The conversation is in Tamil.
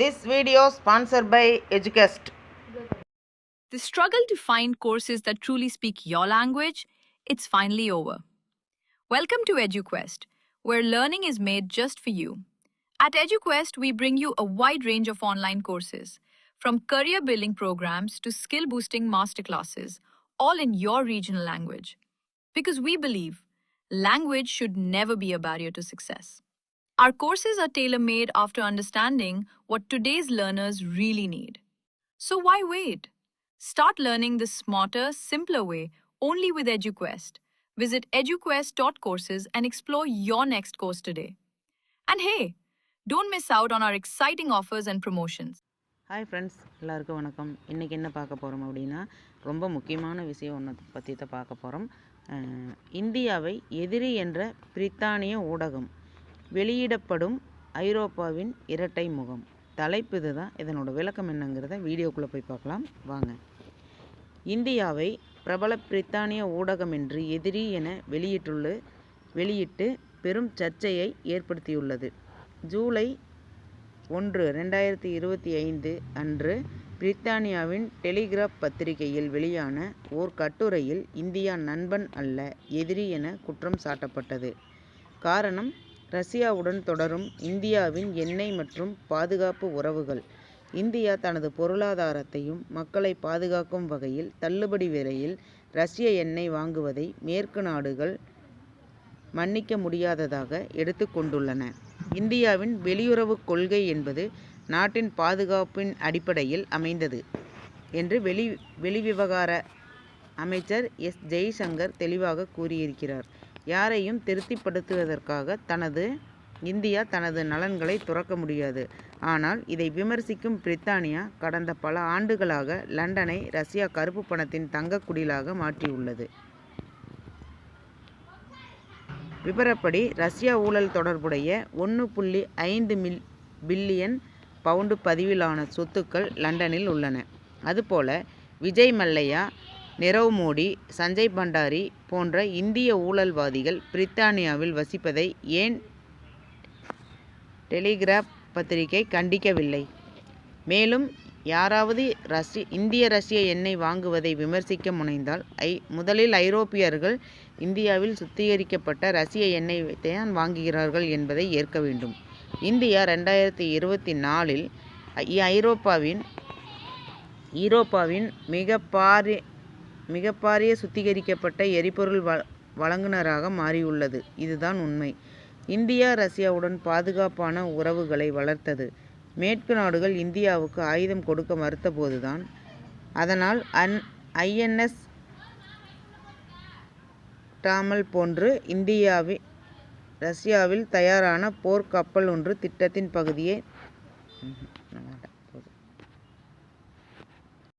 This video sponsored by Eduquest. The struggle to find courses that truly speak your language, it's finally over. Welcome to EduQuest, where learning is made just for you. At EduQuest, we bring you a wide range of online courses, from career building programs to skill boosting masterclasses, all in your regional language. Because we believe language should never be a barrier to success. Our courses are tailor-made after understanding what today's learners really need. So why wait? Start learning the smarter, simpler way only with EduQuest. Visit eduquest.courses and explore your next course today. And hey, don't miss out on our exciting offers and promotions. Hi friends, எல்லாருக்கும் வணக்கம். இன்றைக்கி என்ன பார்க்க போகிறோம் அப்படின்னா, ரொம்ப முக்கியமான விஷயம் ஒன்று பற்றி தான் பார்க்க போகிறோம். இந்தியாவை எதிரி என்ற பிரித்தானிய ஊடகம், வெளியிடப்படும் ஐரோப்பாவின் இரட்டை முகம். தலைப்பு இது தான். இதனோட விளக்கம் என்னங்கிறத வீடியோக்குள்ளே போய் பார்க்கலாம் வாங்க. இந்தியாவை பிரபல பிரித்தானிய ஊடகம் என்று எதிரி என வெளியிட்டு பெரும் சர்ச்சையை ஏற்படுத்தியுள்ளது. ஜூலை 1, 2025 அன்று பிரித்தானியாவின் டெலிகிராப் பத்திரிகையில் வெளியான ஓர் கட்டுரையில் இந்தியா நண்பன் அல்ல, எதிரி என குற்றம் சாட்டப்பட்டது. காரணம், ரஷ்யாவுடன் தொடரும் இந்தியாவின் எண்ணெய் மற்றும் பாதுகாப்பு உறவுகள். இந்தியா தனது பொருளாதாரத்தையும் மக்களை பாதுகாக்கும் வகையில் தள்ளுபடி விலையில் ரஷ்ய எண்ணெய் வாங்குவதை மேற்கு நாடுகள் மன்னிக்க முடியாததாக எடுத்துக்கொண்டுள்ளன. இந்தியாவின் வெளியுறவு கொள்கை என்பது நாட்டின் பாதுகாப்பின் அடிப்படையில் அமைந்தது என்று வெளிவிவகார அமைச்சர் எஸ். ஜெய்சங்கர் தெளிவாக கூறியிருக்கிறார். யாரையும் திருப்திப்படுத்துவதற்காக இந்தியா தனது நலன்களை துறக்க முடியாது. ஆனால் இதை விமர்சிக்கும் பிரித்தானியா கடந்த பல ஆண்டுகளாக லண்டனை ரஷ்யா கருப்பு பணத்தின் தங்க குடிலாக மாற்றியுள்ளது. விபரப்படி ரஷ்யா ஊழல் தொடர்புடைய 1.5 பில்லியன் பவுண்டு பதிவிலான சொத்துக்கள் லண்டனில் உள்ளன. அதுபோல விஜய் மல்லையா, நிரவ் மோடி, சஞ்சய் பண்டாரி போன்ற இந்திய ஊழல்வாதிகள் பிரித்தானியாவில் வசிப்பதை ஏன் டெலிகிராப் பத்திரிகை கண்டிக்கவில்லை? மேலும் யாராவது இந்திய ரஷ்ய எண்ணெய் வாங்குவதை விமர்சிக்க முனைந்தால் முதலில் ஐரோப்பியர்கள் இந்தியாவில் சுத்திகரிக்கப்பட்ட ரஷ்ய எண்ணெய் தான் வாங்குகிறார்கள் என்பதை ஏற்க வேண்டும். இந்தியா 2024 ஐரோப்பாவின் மிகப்பாரிய சுத்திகரிக்கப்பட்ட எரிபொருள் வழங்குனராக மாறியுள்ளது. இதுதான் உண்மை. இந்தியா ரஷ்யாவுடன் பாதுகாப்பான உறவுகளை வளர்த்தது. மேற்கு நாடுகள் இந்தியாவுக்கு ஆயுதம் கொடுக்க மறுத்தபோதுதான். அதனால் INS டாமல் போன்று ரஷ்யாவில் தயாரான போர்க்கப்பல் ஒன்று திட்டத்தின் பகுதியே